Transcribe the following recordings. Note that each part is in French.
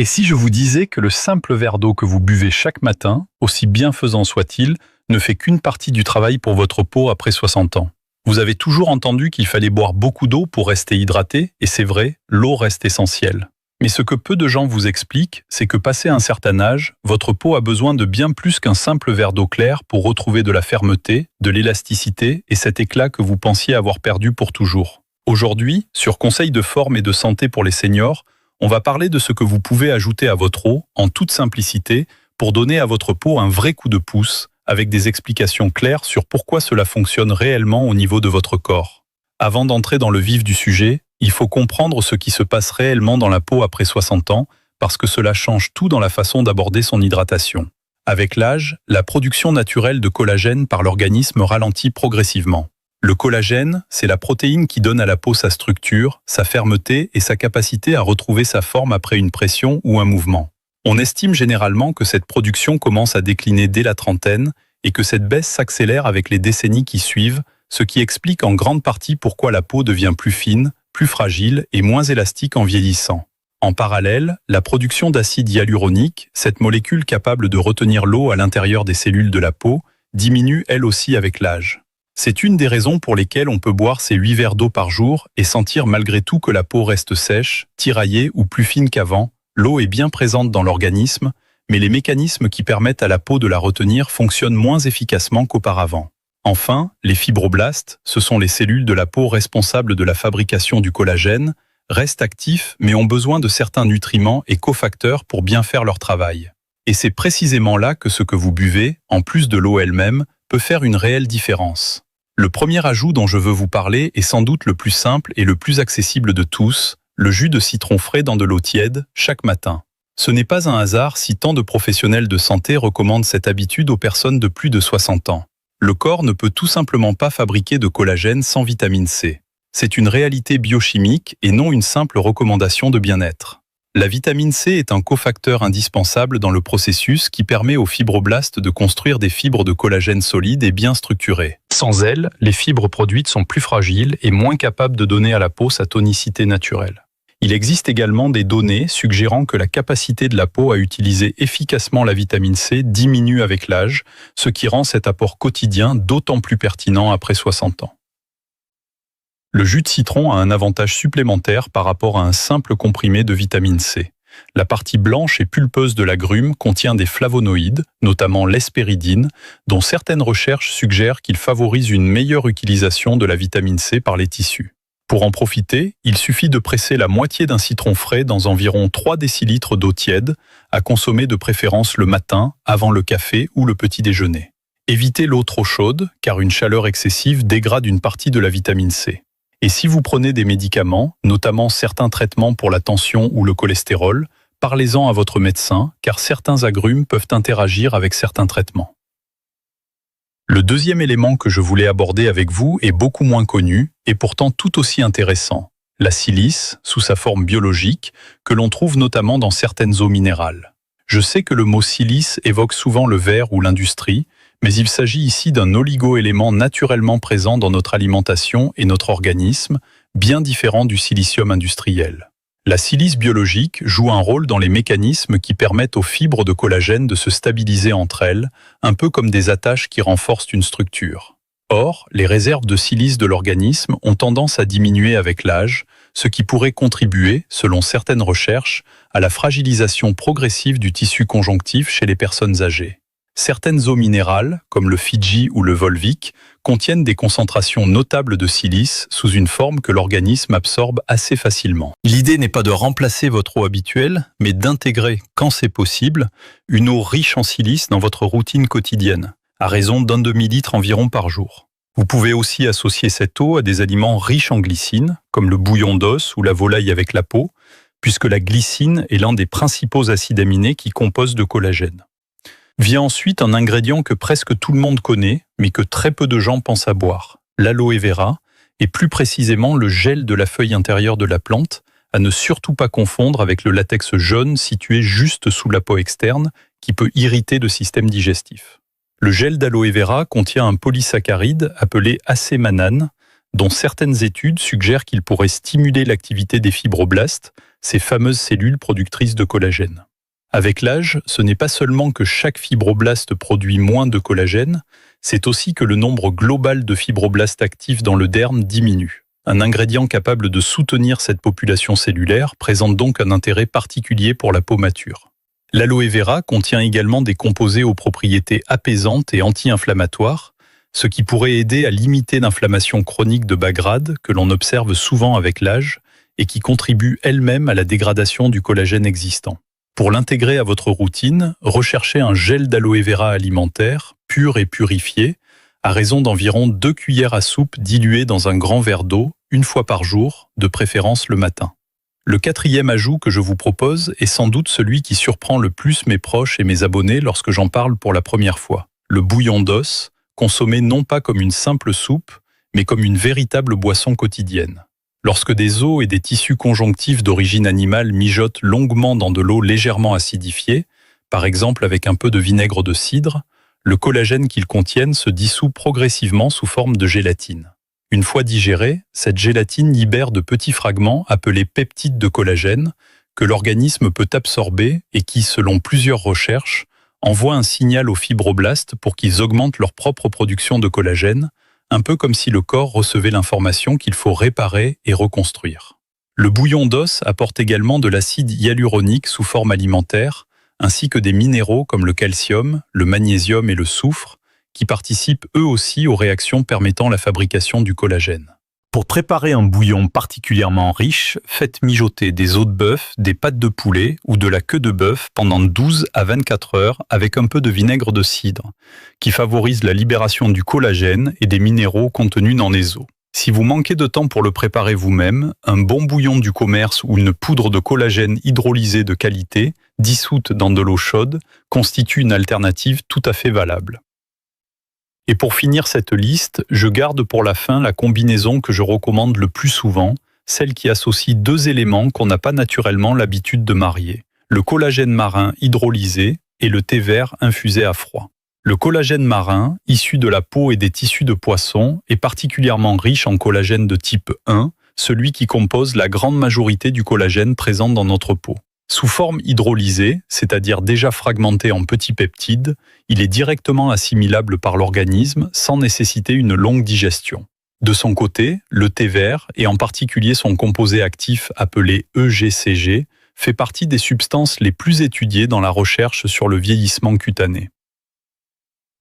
Et si je vous disais que le simple verre d'eau que vous buvez chaque matin, aussi bienfaisant soit-il, ne fait qu'une partie du travail pour votre peau après 60 ans? Vous avez toujours entendu qu'il fallait boire beaucoup d'eau pour rester hydraté, et c'est vrai, l'eau reste essentielle. Mais ce que peu de gens vous expliquent, c'est que passé un certain âge, votre peau a besoin de bien plus qu'un simple verre d'eau claire pour retrouver de la fermeté, de l'élasticité et cet éclat que vous pensiez avoir perdu pour toujours. Aujourd'hui, sur Conseil de forme et de santé pour les seniors, on va parler de ce que vous pouvez ajouter à votre eau, en toute simplicité, pour donner à votre peau un vrai coup de pouce, avec des explications claires sur pourquoi cela fonctionne réellement au niveau de votre corps. Avant d'entrer dans le vif du sujet, il faut comprendre ce qui se passe réellement dans la peau après 60 ans, parce que cela change tout dans la façon d'aborder son hydratation. Avec l'âge, la production naturelle de collagène par l'organisme ralentit progressivement. Le collagène, c'est la protéine qui donne à la peau sa structure, sa fermeté et sa capacité à retrouver sa forme après une pression ou un mouvement. On estime généralement que cette production commence à décliner dès la trentaine et que cette baisse s'accélère avec les décennies qui suivent, ce qui explique en grande partie pourquoi la peau devient plus fine, plus fragile et moins élastique en vieillissant. En parallèle, la production d'acide hyaluronique, cette molécule capable de retenir l'eau à l'intérieur des cellules de la peau, diminue elle aussi avec l'âge. C'est une des raisons pour lesquelles on peut boire ces 8 verres d'eau par jour et sentir malgré tout que la peau reste sèche, tiraillée ou plus fine qu'avant. L'eau est bien présente dans l'organisme, mais les mécanismes qui permettent à la peau de la retenir fonctionnent moins efficacement qu'auparavant. Enfin, les fibroblastes, ce sont les cellules de la peau responsables de la fabrication du collagène, restent actifs mais ont besoin de certains nutriments et cofacteurs pour bien faire leur travail. Et c'est précisément là que ce que vous buvez, en plus de l'eau elle-même, peut faire une réelle différence. Le premier ajout dont je veux vous parler est sans doute le plus simple et le plus accessible de tous, le jus de citron frais dans de l'eau tiède, chaque matin. Ce n'est pas un hasard si tant de professionnels de santé recommandent cette habitude aux personnes de plus de 60 ans. Le corps ne peut tout simplement pas fabriquer de collagène sans vitamine C. C'est une réalité biochimique et non une simple recommandation de bien-être. La vitamine C est un cofacteur indispensable dans le processus qui permet aux fibroblastes de construire des fibres de collagène solides et bien structurées. Sans elle, les fibres produites sont plus fragiles et moins capables de donner à la peau sa tonicité naturelle. Il existe également des données suggérant que la capacité de la peau à utiliser efficacement la vitamine C diminue avec l'âge, ce qui rend cet apport quotidien d'autant plus pertinent après 60 ans. Le jus de citron a un avantage supplémentaire par rapport à un simple comprimé de vitamine C. La partie blanche et pulpeuse de l'agrume contient des flavonoïdes, notamment l'hespéridine, dont certaines recherches suggèrent qu'il favorise une meilleure utilisation de la vitamine C par les tissus. Pour en profiter, il suffit de presser la moitié d'un citron frais dans environ 3 décilitres d'eau tiède, à consommer de préférence le matin, avant le café ou le petit déjeuner. Évitez l'eau trop chaude, car une chaleur excessive dégrade une partie de la vitamine C. Et si vous prenez des médicaments, notamment certains traitements pour la tension ou le cholestérol, parlez-en à votre médecin, car certains agrumes peuvent interagir avec certains traitements. Le deuxième élément que je voulais aborder avec vous est beaucoup moins connu et pourtant tout aussi intéressant, la silice, sous sa forme biologique, que l'on trouve notamment dans certaines eaux minérales. Je sais que le mot silice évoque souvent le verre ou l'industrie, mais il s'agit ici d'un oligo-élément naturellement présent dans notre alimentation et notre organisme, bien différent du silicium industriel. La silice biologique joue un rôle dans les mécanismes qui permettent aux fibres de collagène de se stabiliser entre elles, un peu comme des attaches qui renforcent une structure. Or, les réserves de silice de l'organisme ont tendance à diminuer avec l'âge, ce qui pourrait contribuer, selon certaines recherches, à la fragilisation progressive du tissu conjonctif chez les personnes âgées. Certaines eaux minérales, comme le Fidji ou le Volvic, contiennent des concentrations notables de silice sous une forme que l'organisme absorbe assez facilement. L'idée n'est pas de remplacer votre eau habituelle, mais d'intégrer, quand c'est possible, une eau riche en silice dans votre routine quotidienne, à raison d'un demi-litre environ par jour. Vous pouvez aussi associer cette eau à des aliments riches en glycine, comme le bouillon d'os ou la volaille avec la peau, puisque la glycine est l'un des principaux acides aminés qui composent le collagène. Vient ensuite un ingrédient que presque tout le monde connaît, mais que très peu de gens pensent à boire, l'aloe vera, et plus précisément le gel de la feuille intérieure de la plante, à ne surtout pas confondre avec le latex jaune situé juste sous la peau externe, qui peut irriter le système digestif. Le gel d'aloe vera contient un polysaccharide appelé acémanane, dont certaines études suggèrent qu'il pourrait stimuler l'activité des fibroblastes, ces fameuses cellules productrices de collagène. Avec l'âge, ce n'est pas seulement que chaque fibroblaste produit moins de collagène, c'est aussi que le nombre global de fibroblastes actifs dans le derme diminue. Un ingrédient capable de soutenir cette population cellulaire présente donc un intérêt particulier pour la peau mature. L'aloe vera contient également des composés aux propriétés apaisantes et anti-inflammatoires, ce qui pourrait aider à limiter l'inflammation chronique de bas grade que l'on observe souvent avec l'âge et qui contribue elle-même à la dégradation du collagène existant. Pour l'intégrer à votre routine, recherchez un gel d'aloe vera alimentaire, pur et purifié, à raison d'environ 2 cuillères à soupe diluées dans un grand verre d'eau, une fois par jour, de préférence le matin. Le 4e ajout que je vous propose est sans doute celui qui surprend le plus mes proches et mes abonnés lorsque j'en parle pour la première fois. Le bouillon d'os, consommé non pas comme une simple soupe, mais comme une véritable boisson quotidienne. Lorsque des os et des tissus conjonctifs d'origine animale mijotent longuement dans de l'eau légèrement acidifiée, par exemple avec un peu de vinaigre de cidre, le collagène qu'ils contiennent se dissout progressivement sous forme de gélatine. Une fois digérée, cette gélatine libère de petits fragments appelés peptides de collagène que l'organisme peut absorber et qui, selon plusieurs recherches, envoient un signal aux fibroblastes pour qu'ils augmentent leur propre production de collagène, un peu comme si le corps recevait l'information qu'il faut réparer et reconstruire. Le bouillon d'os apporte également de l'acide hyaluronique sous forme alimentaire, ainsi que des minéraux comme le calcium, le magnésium et le soufre, qui participent eux aussi aux réactions permettant la fabrication du collagène. Pour préparer un bouillon particulièrement riche, faites mijoter des os de bœuf, des pattes de poulet ou de la queue de bœuf pendant 12 à 24 heures avec un peu de vinaigre de cidre, qui favorise la libération du collagène et des minéraux contenus dans les os. Si vous manquez de temps pour le préparer vous-même, un bon bouillon du commerce ou une poudre de collagène hydrolysée de qualité, dissoute dans de l'eau chaude, constitue une alternative tout à fait valable. Et pour finir cette liste, je garde pour la fin la combinaison que je recommande le plus souvent, celle qui associe 2 éléments qu'on n'a pas naturellement l'habitude de marier, le collagène marin hydrolysé et le thé vert infusé à froid. Le collagène marin, issu de la peau et des tissus de poisson, est particulièrement riche en collagène de type 1, celui qui compose la grande majorité du collagène présent dans notre peau. Sous forme hydrolysée, c'est-à-dire déjà fragmenté en petits peptides, il est directement assimilable par l'organisme sans nécessiter une longue digestion. De son côté, le thé vert, et en particulier son composé actif appelé EGCG, fait partie des substances les plus étudiées dans la recherche sur le vieillissement cutané.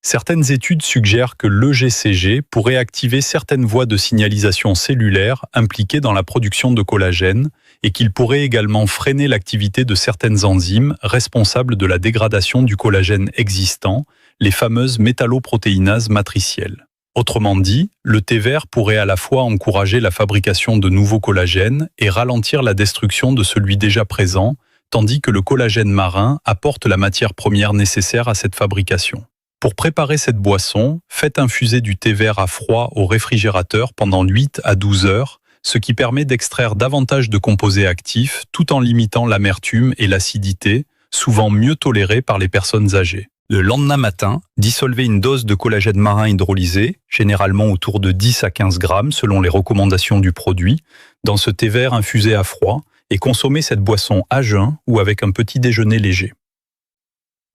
Certaines études suggèrent que l'EGCG pourrait activer certaines voies de signalisation cellulaire impliquées dans la production de collagène et qu'il pourrait également freiner l'activité de certaines enzymes responsables de la dégradation du collagène existant, les fameuses métalloprotéinases matricielles. Autrement dit, le thé vert pourrait à la fois encourager la fabrication de nouveaux collagènes et ralentir la destruction de celui déjà présent, tandis que le collagène marin apporte la matière première nécessaire à cette fabrication. Pour préparer cette boisson, faites infuser du thé vert à froid au réfrigérateur pendant 8 à 12 heures, ce qui permet d'extraire davantage de composés actifs tout en limitant l'amertume et l'acidité, souvent mieux tolérées par les personnes âgées. Le lendemain matin, dissolvez une dose de collagène marin hydrolysé, généralement autour de 10 à 15 grammes selon les recommandations du produit, dans ce thé vert infusé à froid et consommez cette boisson à jeun ou avec un petit déjeuner léger.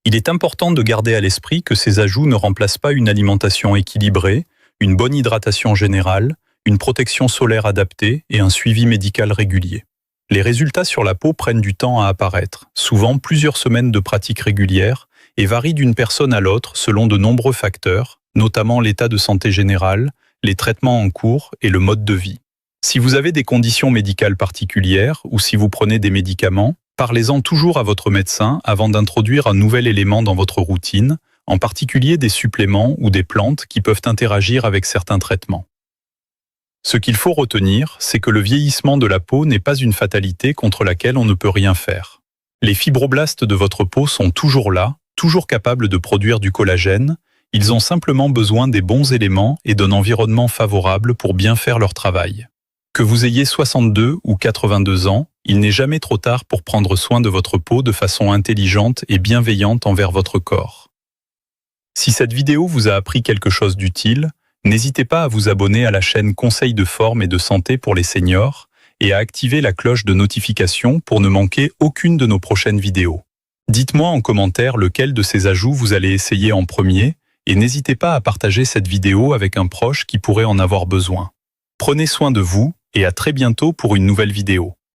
Il est important de garder à l'esprit que ces ajouts ne remplacent pas une alimentation équilibrée, une bonne hydratation générale, une protection solaire adaptée et un suivi médical régulier. Les résultats sur la peau prennent du temps à apparaître, souvent plusieurs semaines de pratique régulière, et varient d'une personne à l'autre selon de nombreux facteurs, notamment l'état de santé général, les traitements en cours et le mode de vie. Si vous avez des conditions médicales particulières ou si vous prenez des médicaments, parlez-en toujours à votre médecin avant d'introduire un nouvel élément dans votre routine, en particulier des suppléments ou des plantes qui peuvent interagir avec certains traitements. Ce qu'il faut retenir, c'est que le vieillissement de la peau n'est pas une fatalité contre laquelle on ne peut rien faire. Les fibroblastes de votre peau sont toujours là, toujours capables de produire du collagène, ils ont simplement besoin des bons éléments et d'un environnement favorable pour bien faire leur travail. Que vous ayez 62 ou 82 ans, il n'est jamais trop tard pour prendre soin de votre peau de façon intelligente et bienveillante envers votre corps. Si cette vidéo vous a appris quelque chose d'utile, n'hésitez pas à vous abonner à la chaîne Conseils de forme et de santé pour les seniors et à activer la cloche de notification pour ne manquer aucune de nos prochaines vidéos. Dites-moi en commentaire lequel de ces ajouts vous allez essayer en premier et n'hésitez pas à partager cette vidéo avec un proche qui pourrait en avoir besoin. Prenez soin de vous et à très bientôt pour une nouvelle vidéo.